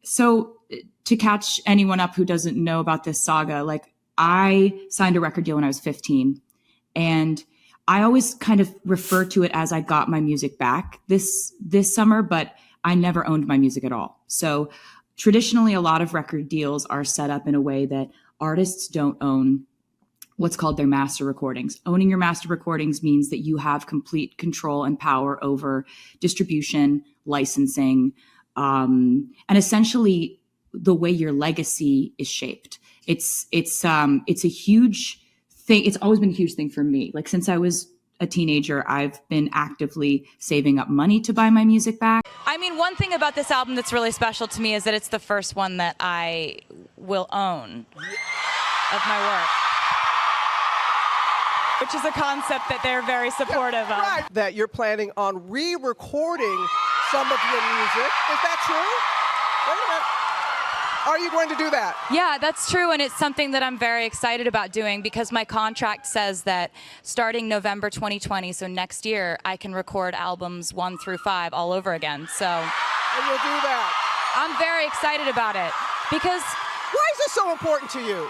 So to catch anyone up who doesn't know about this saga, like I signed a record deal when I was 15, and I always kind of refer to it as I got my music back this summer, but I never owned my music at all. So traditionally, a lot of record deals are set up in a way that artists don't own what's called their master recordings. Owning your master recordings means that you have complete control and power over distribution, licensing, and essentially the way your legacy is shaped. It's a huge thing. It's always been a huge thing for me. Like since I was a teenager, I've been actively saving up money to buy my music back. I mean, one thing about this album that's really special to me is that it's the first one that I will own of my work, which is a concept that they're very supportive of. Right. That you're planning on re-recording some of your music. Is that true? Wait a minute. Are you going to do that? Yeah, that's true, and it's something that I'm very excited about doing because my contract says that starting November 2020, so next year, I can record albums 1 through 5 all over again. So, and you'll do that. I'm very excited about it because. Why is this so important to you?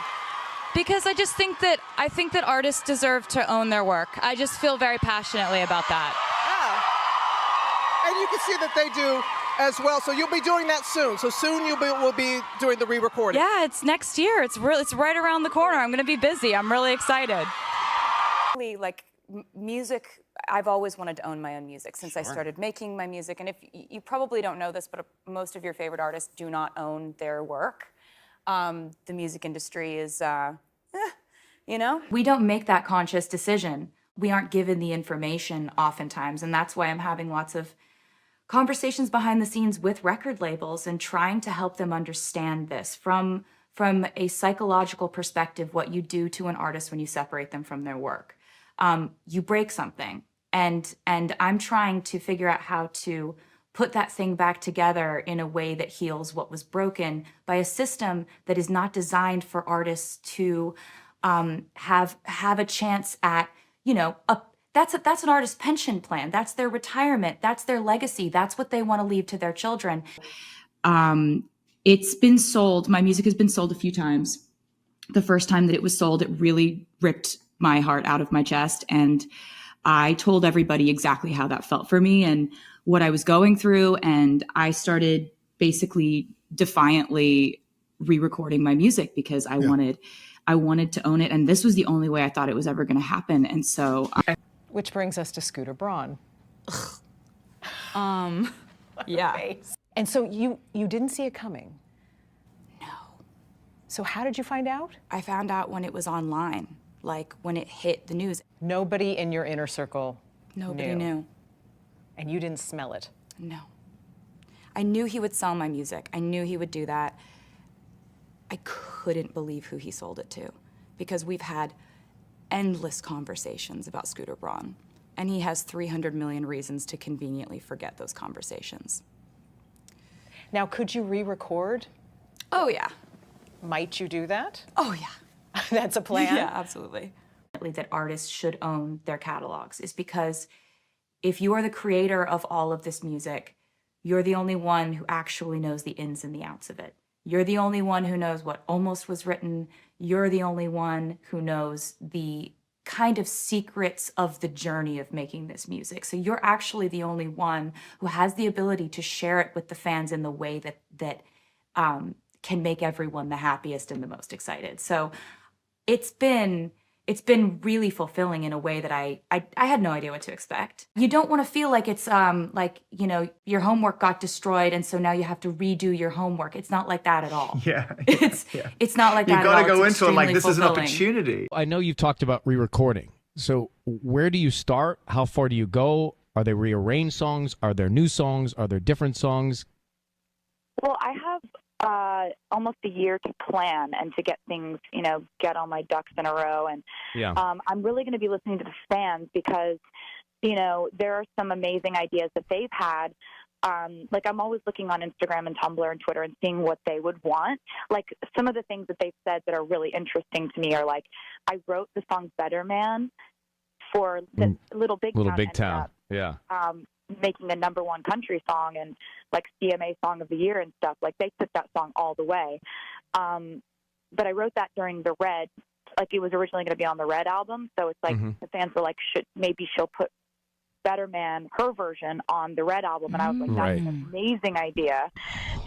Because I think that artists deserve to own their work. I just feel very passionately about that. Yeah. And you can see that they do as well. So you'll be doing that soon. So soon we'll be doing the re-recording. Yeah, it's next year. It's right around the corner. I'm going to be busy. I'm really excited. Like music, I've always wanted to own my own music since I started making my music. And if you probably don't know this, but most of your favorite artists do not own their work. The music industry is, We don't make that conscious decision. We aren't given the information oftentimes, and that's why I'm having lots of conversations behind the scenes with record labels and trying to help them understand this from a psychological perspective, what you do to an artist when you separate them from their work. You break something, and I'm trying to figure out how to put that thing back together in a way that heals what was broken by a system that is not designed for artists to have a chance at, that's an artist's pension plan. That's their retirement. That's their legacy. That's what they want to leave to their children. It's been sold. My music has been sold a few times. The first time that it was sold, it really ripped my heart out of my chest. And I told everybody exactly how that felt for me and what I was going through. And I started basically defiantly re-recording my music because I wanted to own it. And this was the only way I thought it was ever going to happen. And so. Which brings us to Scooter Braun. Yeah. And so you didn't see it coming? No. So how did you find out? I found out when it was online, like when it hit the news. Nobody in your inner circle Nobody knew. And you didn't smell it? No. I knew he would sell my music. I knew he would do that. I couldn't believe who he sold it to because we've had endless conversations about Scooter Braun, and he has 300 million reasons to conveniently forget those conversations. Now, could you re-record? Oh, yeah. Might you do that? Oh, yeah. That's a plan? Yeah, absolutely. That artists should own their catalogs is because if you are the creator of all of this music, you're the only one who actually knows the ins and the outs of it. You're the only one who knows what almost was written. You're the only one who knows the kind of secrets of the journey of making this music. So you're actually the only one who has the ability to share it with the fans in the way that can make everyone the happiest and the most excited. So it's been really fulfilling in a way that I had no idea what to expect. You don't want to feel like it's your homework got destroyed and so now you have to redo your homework. It's not like that at all. Yeah. It's not like that at all. You got to go into it like this is an fulfilling opportunity. I know you've talked about re-recording. So where do you start? How far do you go? Are they rearranged songs? Are there new songs? Are there different songs? Well, I have almost a year to plan and to get things, get all my ducks in a row. And I'm really going to be listening to the fans because, there are some amazing ideas that they've had. Like I'm always looking on Instagram and Tumblr and Twitter and seeing what they would want. Like some of the things that they've said that are really interesting to me are like, I wrote the song Better Man for the Little Big Town. Little Big Town. Yeah. making a #1 country song and like CMA Song of the Year and stuff. Like they took that song all the way. But I wrote that during the Red, like it was originally going to be on the Red album. So it's like the fans were like, maybe she'll put Better Man, her version, on the Red album. And I was like, that's an amazing idea.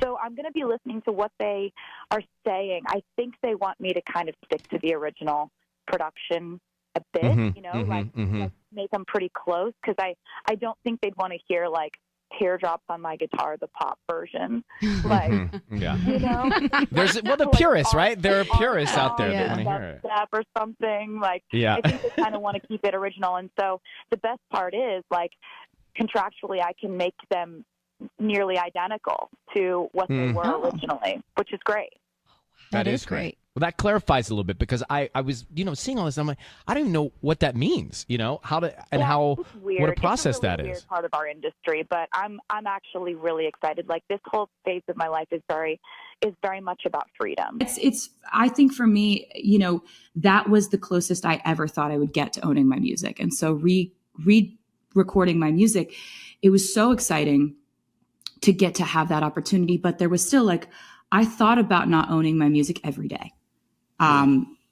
So I'm going to be listening to what they are saying. I think they want me to kind of stick to the original production a bit, like make them pretty close, because I don't think they'd want to hear like Teardrops on My Guitar, the pop version. Like, There's the purists, right? There are purists out there that want to hear it. Or something. Like, I think they kind of want to keep it original. And so the best part is, like, contractually, I can make them nearly identical to what they were originally, which is great. That is great. Well, that clarifies a little bit, because I was, seeing all this, and I'm like, I don't even know what that means, how to, and how, what a process that is. It's a really weird part of our industry, but I'm actually really excited. Like, this whole phase of my life is very much about freedom. I think for me, that was the closest I ever thought I would get to owning my music. And so re-recording my music, it was so exciting to get to have that opportunity, but there was still like, I thought about not owning my music every day.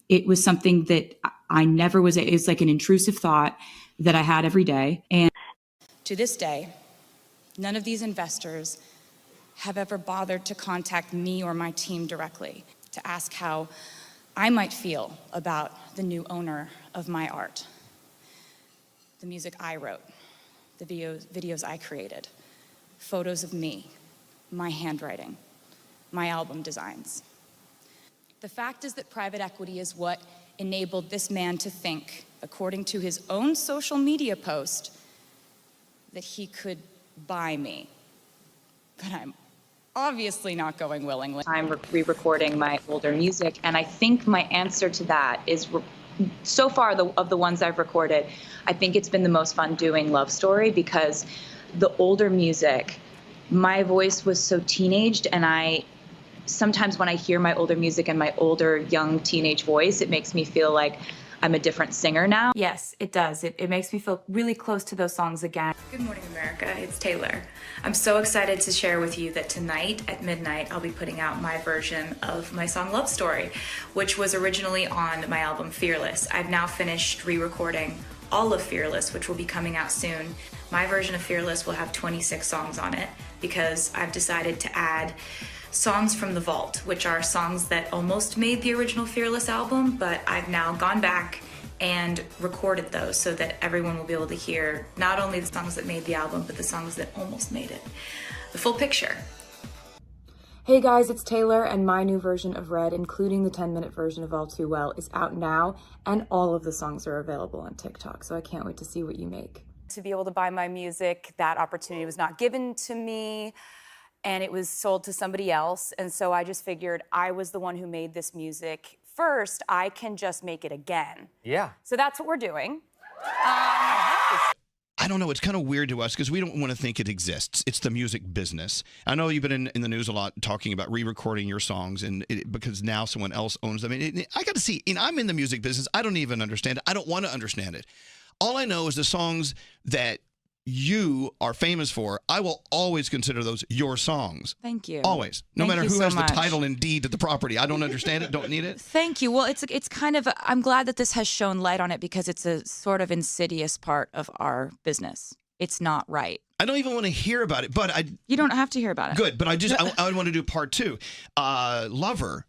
It was something that I never was. It's like an intrusive thought that I had every day. And to this day, none of these investors have ever bothered to contact me or my team directly to ask how I might feel about the new owner of my art. The music I wrote, the videos I created, photos of me, my handwriting, my album designs. The fact is that private equity is what enabled this man to think, according to his own social media post, that he could buy me. But I'm obviously not going willingly. I'm re-recording my older music, and I think my answer to that is, so far of the ones I've recorded, I think it's been the most fun doing Love Story, because the older music, my voice was so teenaged, and sometimes when I hear my older music and my older young teenage voice, it makes me feel like I'm a different singer now. Yes, it does. It makes me feel really close to those songs again. Good morning, America. It's Taylor. I'm so excited to share with you that tonight at midnight, I'll be putting out my version of my song Love Story, which was originally on my album Fearless. I've now finished re-recording all of Fearless, which will be coming out soon. My version of Fearless will have 26 songs on it, because I've decided to add songs from the vault, which are songs that almost made the original Fearless album, but I've now gone back and recorded those so that everyone will be able to hear not only the songs that made the album, but the songs that almost made it. The full picture. Hey guys, it's Taylor, and my new version of Red, including the 10-minute version of All Too Well, is out now, and all of the songs are available on TikTok, so I can't wait to see what you make. To be able to buy my music, that opportunity was not given to me, and it was sold to somebody else. And so I just figured, I was the one who made this music first, I can just make it again. Yeah. So that's what we're doing. I don't know. It's kind of weird to us because we don't want to think it exists. It's the music business. I know you've been in the news a lot talking about re-recording your songs, and because now someone else owns them. I got to see, and I'm in the music business. I don't even understand it. I don't want to understand it. All I know is the songs that you are famous for, I will always consider those your songs. Thank you. Always. No matter who has the title and deed to the property. I don't understand it, don't need it. Thank you. Well, it's kind of, I'm glad that this has shown light on it, because it's a sort of insidious part of our business. It's not right. I don't even want to hear about it, but You don't have to hear about it. Good, but I want to do part 2. Lover.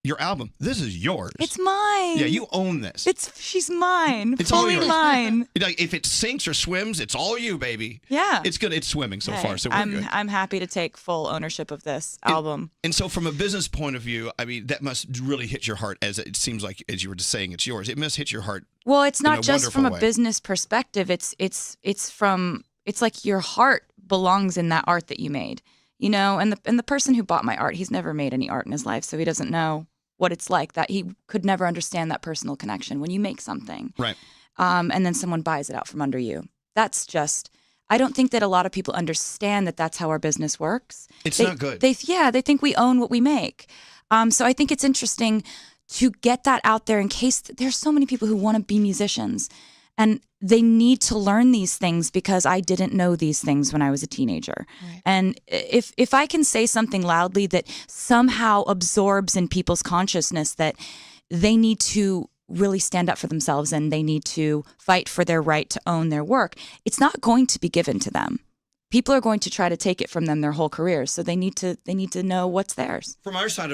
Your album. This is yours. It's mine. Yeah, you own this. She's mine. It's fully all yours. mine. Like, if it sinks or swims, it's all you, baby. Yeah. It's good. It's swimming so far, so we're good. I'm happy to take full ownership of this album. And so, from a business point of view, I mean, that must really hit your heart. As it seems like, as you were just saying, it's yours. It must hit your heart. Well, it's not just from a way. business perspective. It's like your heart belongs in that art that you made, And the person who bought my art, he's never made any art in his life, so he doesn't know what it's like. That he could never understand that personal connection when you make something, right? And then someone buys it out from under you. That's just, I don't think that a lot of people understand that that's how our business works. It's not good. They think we own what we make. So I think it's interesting to get that out there in case there's so many people who want to be musicians. And they need to learn these things because I didn't know these things when I was a teenager. Right. And if I can say something loudly that somehow absorbs in people's consciousness that they need to really stand up for themselves and they need to fight for their right to own their work, it's not going to be given to them. People are going to try to take it from them their whole careers. So they need to know what's theirs. From our side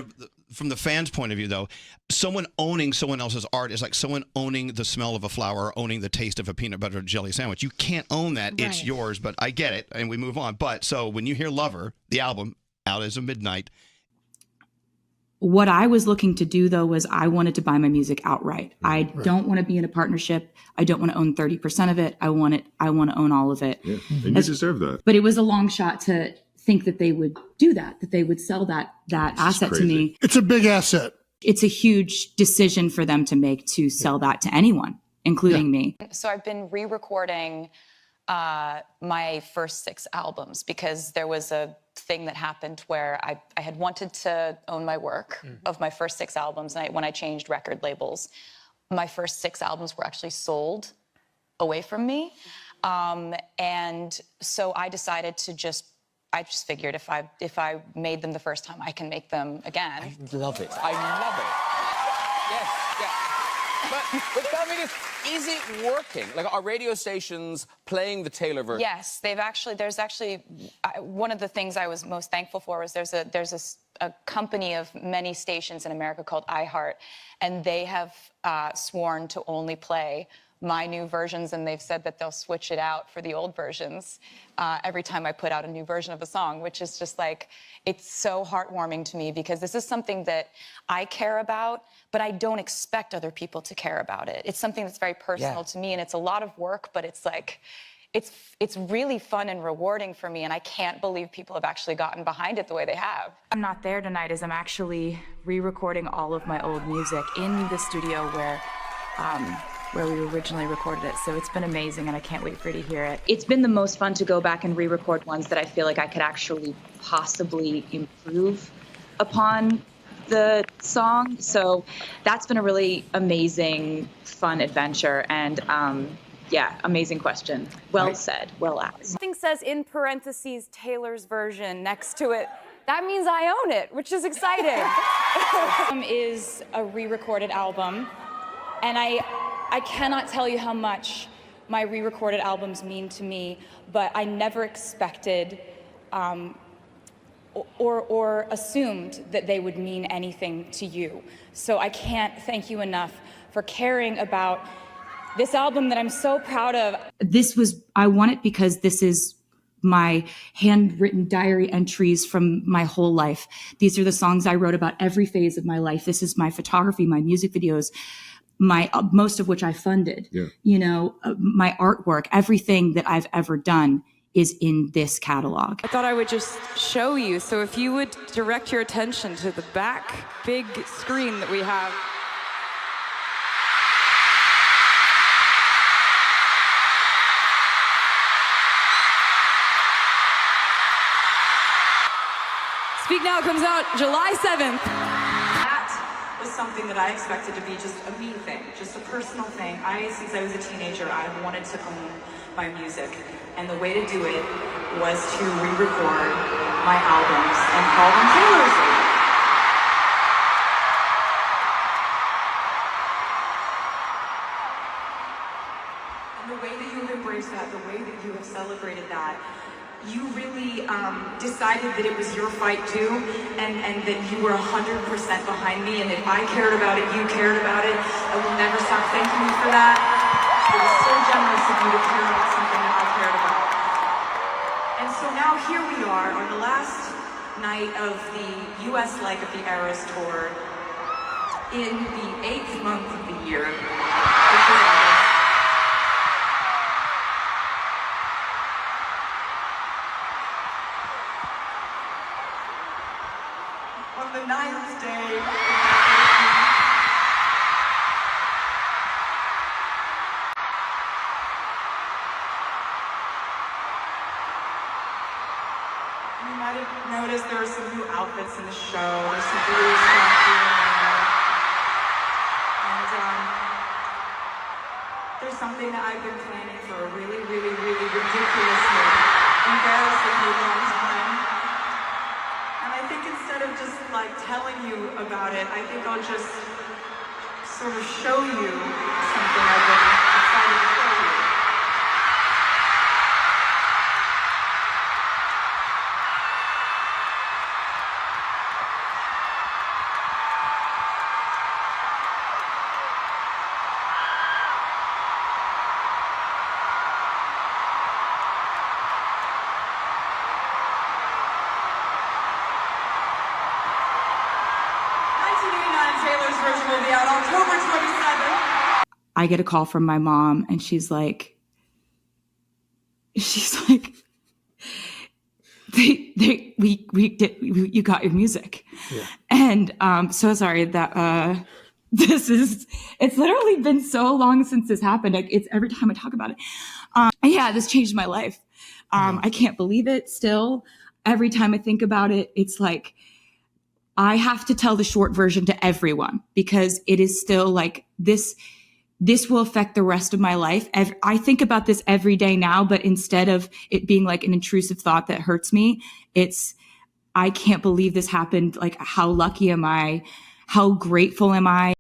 from the fans' point of view, though, someone owning someone else's art is like someone owning the smell of a flower or owning the taste of a peanut butter jelly sandwich. You can't own that. Right. It's yours, but I get it, and we move on. But so when you hear Lover, the album, out as of midnight. What I was looking to do, though, was I wanted to buy my music outright. I don't want to be in a partnership. I don't want to own 30% of it. I want to own all of it. Yeah, and you deserve that. But it was a long shot to think that they would do that they would sell that asset to me. It's a big asset. It's a huge decision for them to make to sell that to anyone, including me. So I've been re-recording my first 6 albums because there was a thing that happened where I had wanted to own my work of my first 6 albums. And when I changed record labels, my first 6 albums were actually sold away from me. And so I decided to I just figured if I made them the first time, I can make them again. I love it. I love it. Yes, yeah. But tell me this, is it working? Like, are radio stations playing the Taylor version? Yes, there's actually one of the things I was most thankful for was there's a company of many stations in America called iHeart, and they have sworn to only play my new versions, and they've said that they'll switch it out for the old versions every time I put out a new version of a song, which is just like, it's so heartwarming to me because this is something that I care about, but I don't expect other people to care about it. It's something that's very personal to me, and it's a lot of work, but it's like, it's really fun and rewarding for me, and I can't believe people have actually gotten behind it the way they have. I'm not there tonight as I'm actually re-recording all of my old music in the studio where we originally recorded it. So it's been amazing, and I can't wait for you to hear it. It's been the most fun to go back and re-record ones that I feel like I could actually possibly improve upon the song. So that's been a really amazing, fun adventure. And yeah, amazing question. Well said, well asked. Something says in parentheses Taylor's version next to it. That means I own it, which is exciting. Is a re-recorded album, and I cannot tell you how much my re-recorded albums mean to me, but I never expected or assumed that they would mean anything to you. So I can't thank you enough for caring about this album that I'm so proud of. I want it because this is my handwritten diary entries from my whole life. These are the songs I wrote about every phase of my life. This is my photography, my music videos, most of which I funded. Yeah. My artwork, everything that I've ever done is in this catalog. I thought I would just show you. So if you would direct your attention to the back big screen that we have. Speak Now comes out July 7th. That was something that I expected to be just a me thing, just a personal thing. Since I was a teenager, I wanted to own my music. And the way to do it was to re-record my albums and call them Taylor's. And the way that you have embraced that, the way that you have celebrated that, you really decided that it was your fight too, and that you were 100% behind me, and if I cared about it, you cared about it. I will never stop thanking you for that. It was so generous of you to care about something that I cared about. And so now here we are on the last night of the US leg of the Eras Tour in the 8th month of the year. On the 9th day. You might have noticed there are some new outfits in the show. There's some blue stuff here and there. And there's something something that I've been planning for a really, really, really ridiculously, embarrassingly long time. And I think instead of just like telling you about it, I think I'll just sort of show you something I've been excited to show you. Taylor's version will be out October 27th. I get a call from my mom and she's like, you got your music. Yeah. And so sorry that it's literally been so long since this happened. It's every time I talk about it. Yeah, this changed my life. I can't believe it still. Every time I think about it, it's like, I have to tell the short version to everyone because it is still like this will affect the rest of my life. I think about this every day now, but instead of it being like an intrusive thought that hurts me, I can't believe this happened. Like, how lucky am I? How grateful am I?